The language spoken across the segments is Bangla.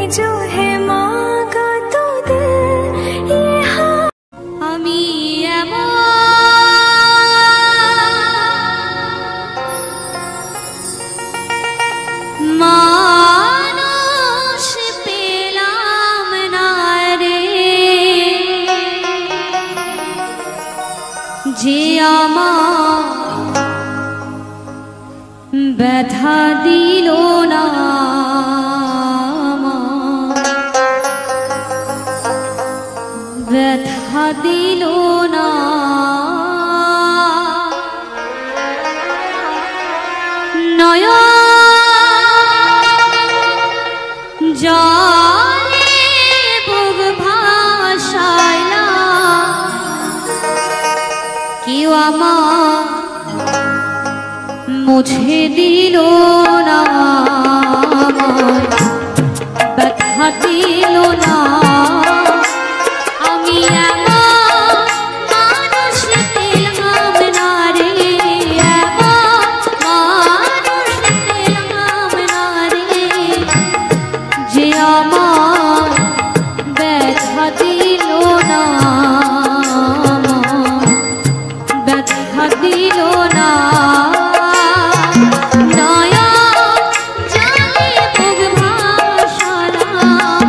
जो है मांगा तो दे ये हाँ আমি মানুষ পেলাম না রে যে আমার ব্যথা দিল না ব্যথা দিল না নয়ন জলে বুক ভাসায় না কেউ আমার মুছে দিল না ব্যথা দিল না আমি মানুষ পেলাম না রে মানুষ পেলাম না রে যে আমার ব্যথা দিল না ব্যথা দিল না নয়ন জলে বুক ভাসালাম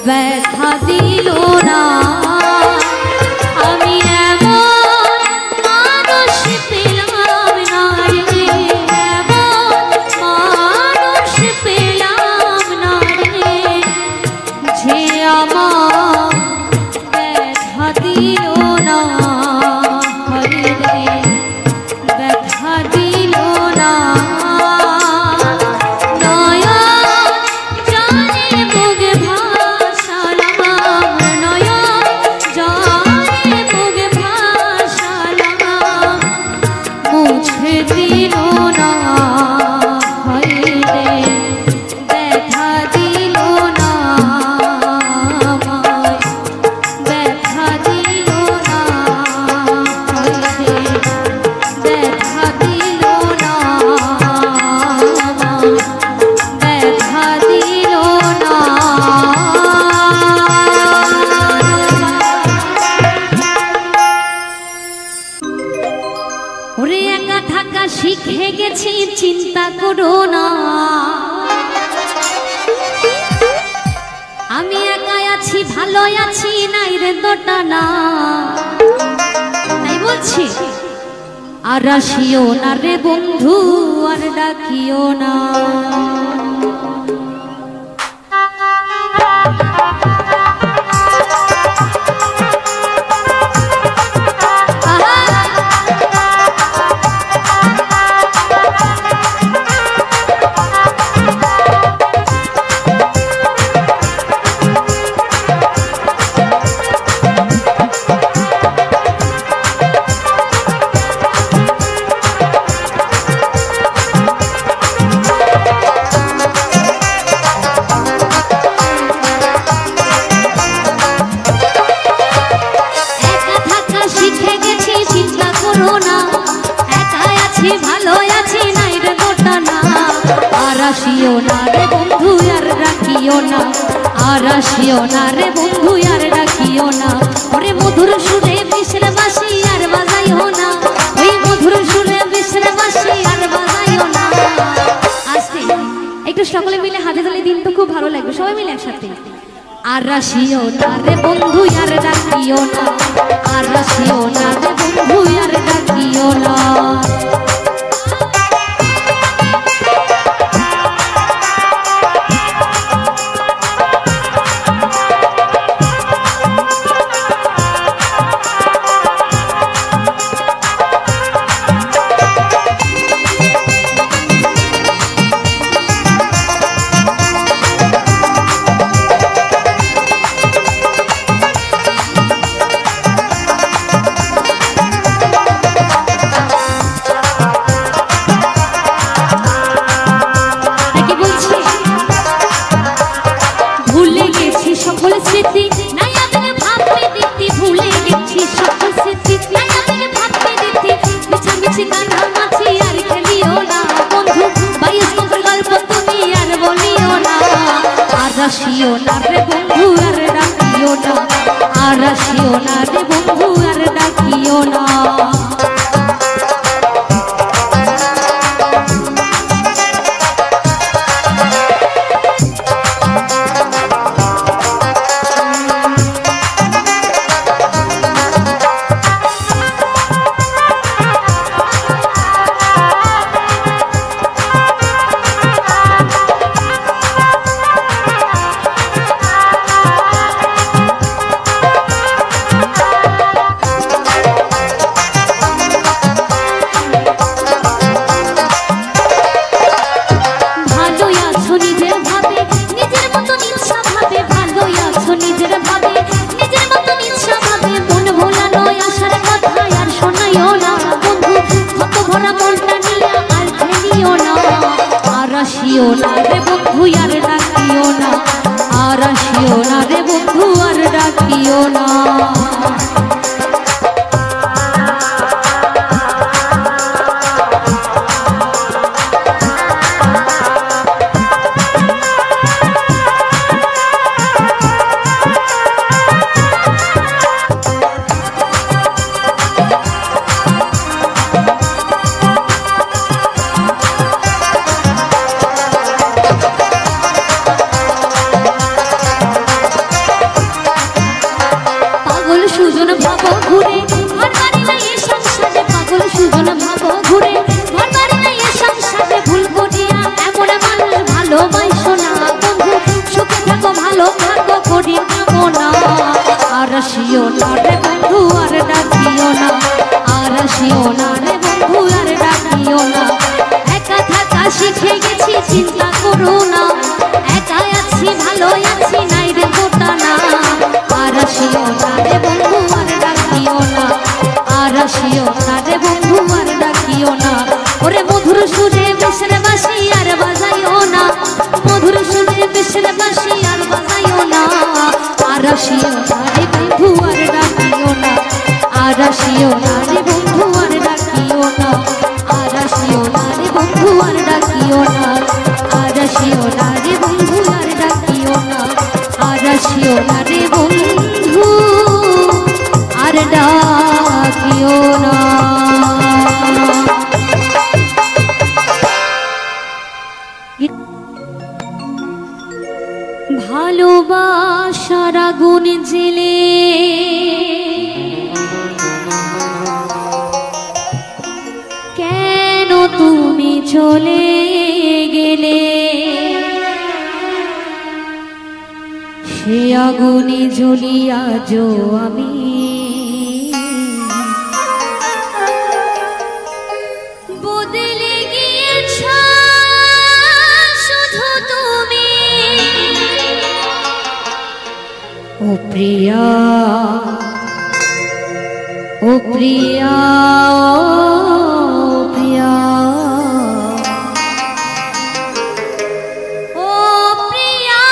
ব্যথা দিল না। আমি এমন মানুষ পেলাম না রে, এমন মানুষ পেলাম না রে, যে আমার ব্যথা দিল না। হরে রে ব্যথা দিল না। শিখে গেছি চিন্তা করো না, আমি একাই আছি ভালো আছি নাই রে দোটানা। তাই বলছি আর আসিও না রে বন্ধু আর ডাকিও না। আসিও না রে বন্ধু আর ডাকিও না, আর আসিও না রে বন্ধু আর ডাকিও না। ওরে মধুর সুরে মিশ্র বাঁশি আর বাজাইও না, ওই মধুর সুরে মিশ্র বাঁশি আর বাজাইও না। আস্তে একটু সকলে মিলে হাতে তালি দিন তো খুব ভালো লাগবে, সবাই মিলে একসাথে। আর আসিও না রে বন্ধু আর ডাকিও না, আর আসিও না রে বন্ধু আর ডাকিও না। আসিও না রে বন্ধু আর ডাকিও না, আর আসিও না রে বন্ধু আর ডাকিও না। আসিও না রে বন্ধু আর ডাকিও না, আর আসিও না রে বন্ধু আর ডাকিও না। আসিও না রে বন্ধু আর ডাকিও না, আর আসিও না রে বন্ধু আর ডাকিও না। একা থাকা শিখে গেছি চিন্তা করো না, একা আছি ভালো আছি নাই রে গোটা না। আর আসিও না রে বন্ধু আর ডাকিও না, আর আসিও না রে বন্ধু আর ডাকিও না। ওরে মধুর সুরে মিশ্র বাঁশি আর বাজাইও না, মধুর সুরে মিশ্র বাঁশি আর বাজাইও না। আর আসিও না রে বন্ধু আর ডাকিও না, আর আসিও না রে বন্ধু আর ডাকিও না, আর আসিও না রে বন্ধু আর ডাকিও না, আর আসিও না রে বন্ধু আর ডাকিও না, আর আসিও না রে বন্ধু আর ডাকিও না। ভালোবাসার আগুন জেলে কেন তুমি চলে গেলে, সে আগুনে জ্বলিয়া যো আমি বদলে গিয়েছ শুধু তুমি। ও প্রিয়া, ও প্রিয়া, ও প্রিয়া, ও প্রিয়া।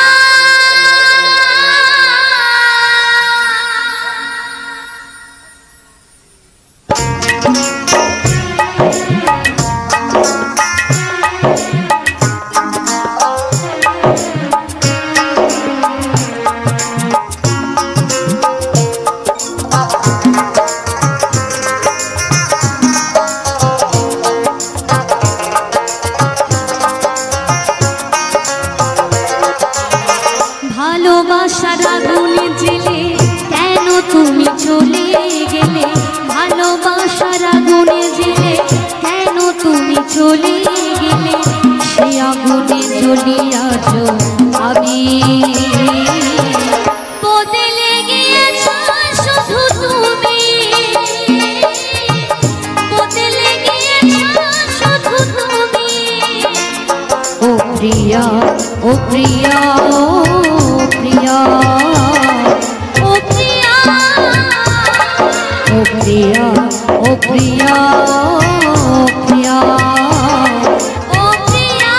ভালোবাসার আগুনে জেলে কেন তুমি চলে গেলে, ভালোবাসার আগুনে জেলে কেন তুমি চলে গেলে, সে আগুনে জ্বলিয়া যো আমি বদলে গিয়েছ শুধু তুমি, বদলে গিয়েছ শুধু তুমি। ও প্রিয়া, ও প্রিয়া, ও প্রিয়া, ও প্রিয়া, ও প্রিয়া, ও প্রিয়া, ও প্রিয়া, ও প্রিয়া।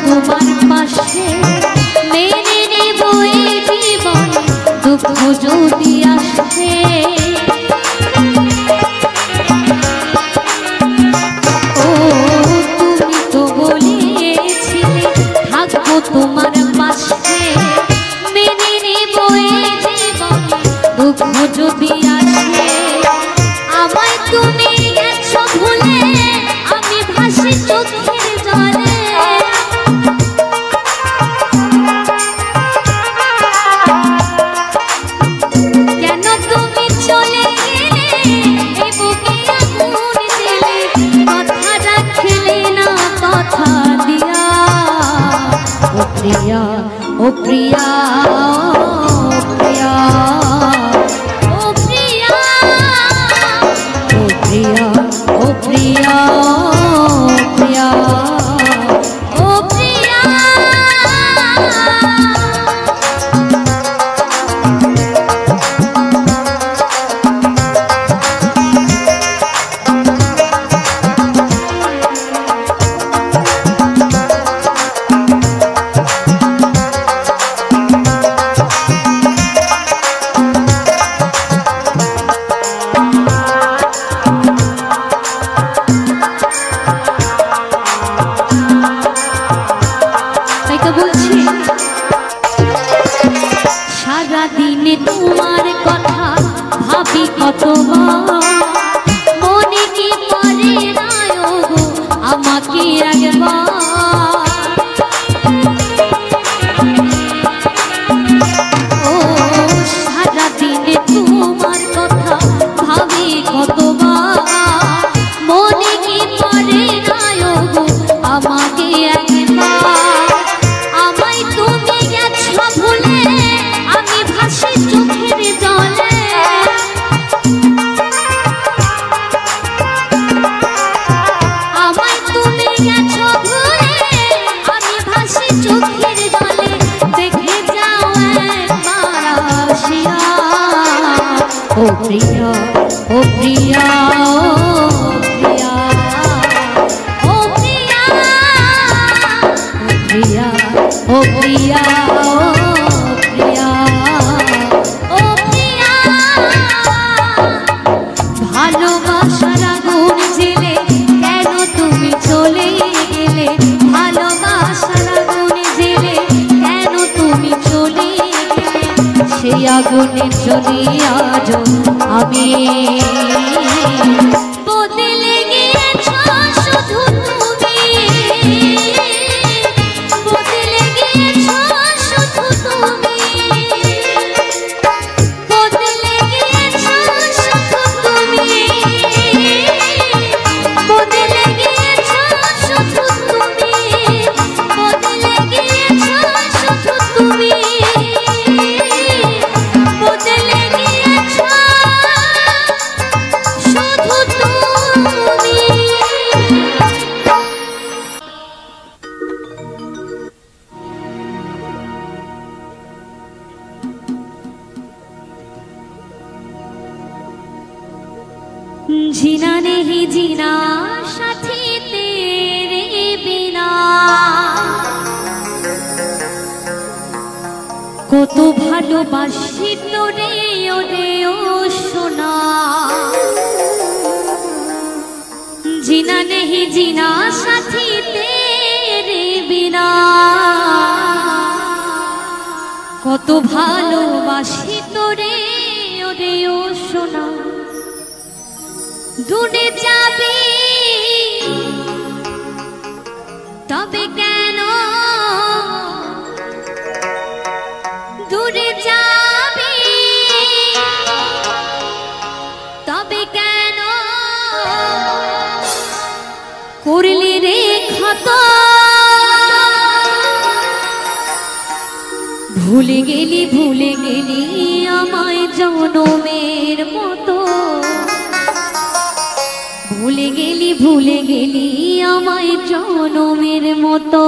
তোমার পাশে মেনে নেব এই জীবন দুঃখ যদি আসে। ও তুমি তো বলেছিলে থাকবো তোমার পাশে, মেনে নেব এই জীবন দুঃখ যদি আসে। আমায় তুমি গেছো ভুলে, আমি ভাসি চোখের জলে। কেন তুমি চলে গেলে, এই বুকে আগুন দিলে, কথা রাখলে না কথা দিয়া। ও প্রিয়া, ও প্রিয়া, ও প্রিয়া, ও প্রিয়া, ও প্রিয়া, ও প্রিয়া, ও প্রিয়া, ও প্রিয়া। কতবার মনে কি পড়ে না গো আমাকে একবার ও সারা দিনে তোমার কথা ভাবি কতবার মনে কি পড়ে না গো আমাকে একবার আমায় তুমি গেছো ভুলে আমি ভাসি চোখের জলে আমায় তুমি গেছো ভুলে আমি ভাসি চোখের জলে দেখে যাও একবার আসিয়া ও প্রিয়া ও প্রিয়া ও প্রিয়া ও প্রিয়া ও প্রিয়া ও প্রিয়া ভালোবাসার আগুন জেলে কেন তুমি চলে গেলে ভালোবাসার আগুন জেলে কেন তুমি চলে গেলে সেই আগুনের জলে আজ আমি বদলে গিয়েছো শুধু তুমি বদলে গিয়েছো শুধু তুমি বদলে গিয়েছো শুধু তুমি বদলে গিয়েছো শুধু তুমি বদলে গিয়েছো শুধু তুমি বদলে গিয়েছো শুধু তুমি जीना नहीं जीना साथी तेरे बिना কত ভালোবাসি তোরে ওরে ও সোনা जीना नहीं जीना साथी तेरे बिना কত ভালোবাসি তোরে ওরে ও সোনা দূরে যাবে তবে কেন দূরে যাবে তবে কেন করলি রে ক্ষত ভুলে গেলি আমায় জনমের মতো ভুলে গেলি আমায় জনমের মতো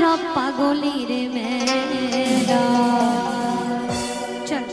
সব পাগলের মেলা। চল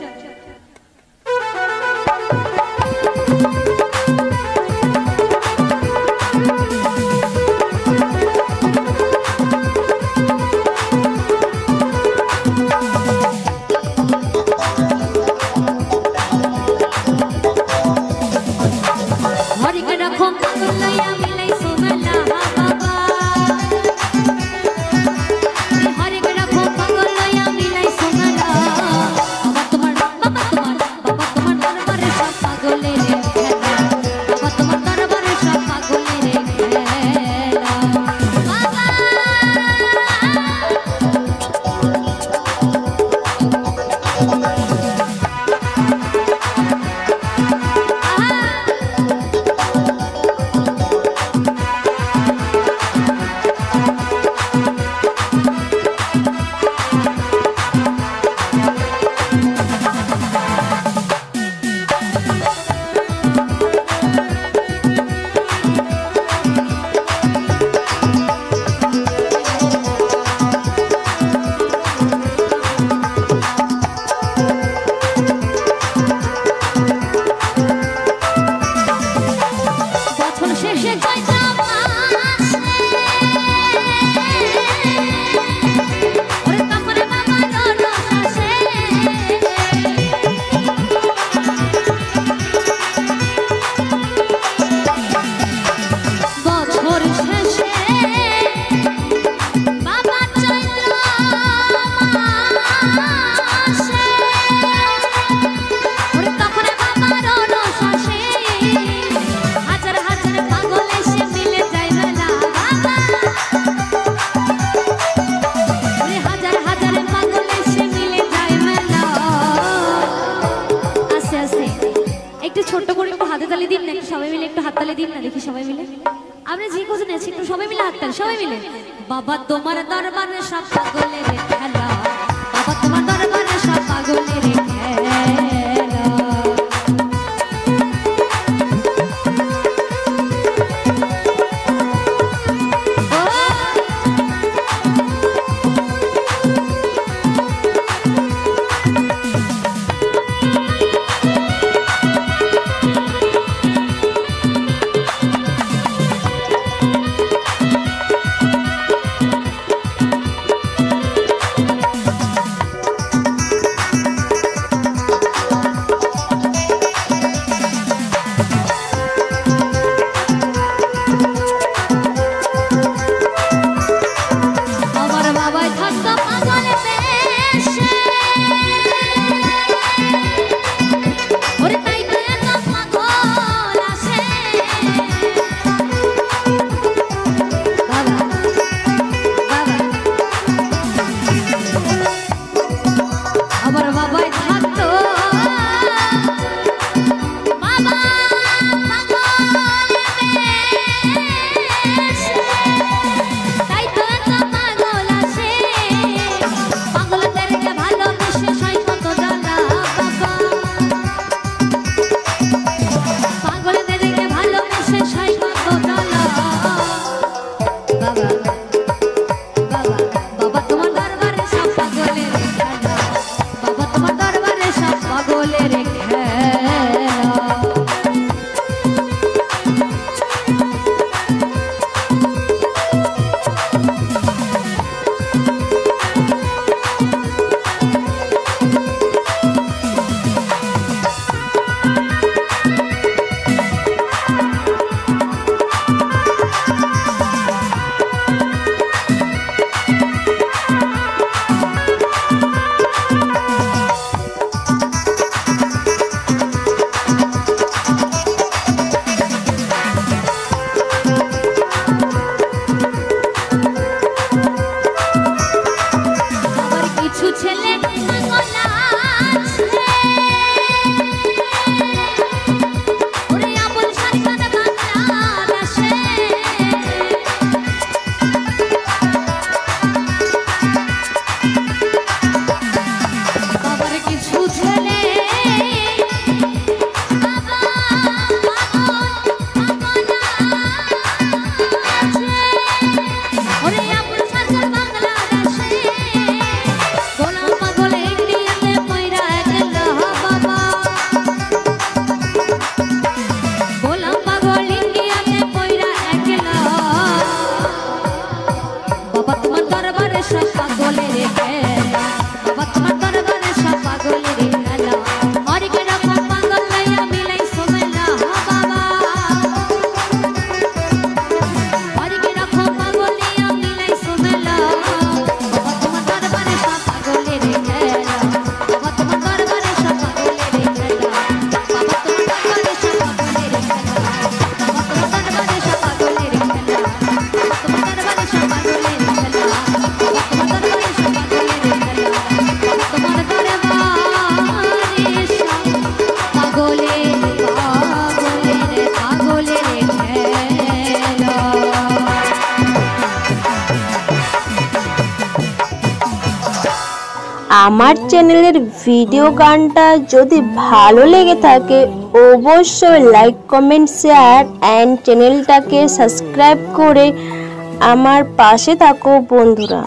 ছোট্ট করে একটু হাতে তালি দিন না, সবাই মিলে একটু হাততালি দিন না, দেখি সবাই মিলে আমরা যে কজন আছি একটু সবাই মিলে হাততালি, সবাই মিলে। বাবা তোমার দরবারে সব পাগলের খেলা, বাবা তোমার দরবারে সব পাগলের খেলা। বাবা তোমার দরবারে সব পাগলের খেলা, বাবা তোমার দরবারে সব পাগলের খেলা, হরিকে রাখো পাগল লইয়া মিলাই সোমেলা বাবা, হরিকে রাখো পাগল লইয়া মিলাই সোমেলা, বাবা তোমার দরবারে সব পাগলের খেলা, বাবা তোমার দরবারে সব পাগলের খেলা, বাবা তোমার দরবারে সব পাগলের খেলা, বাবা তোমার দরবারে সব পাগলের খেলা, তোমার দরবারে সব পাগলের খেলা, তোমার দরবারে সব পাগলের খেলা, তোমার দরবারে সব পাগলের খেলা। আমার চ্যানেলের ভিডিও গানটা যদি ভালো লেগে থাকে অবশ্যই লাইক কমেন্ট শেয়ার অ্যান্ড চ্যানেলটাকে সাবস্ক্রাইব করে আমার পাশে থাকো বন্ধুরা।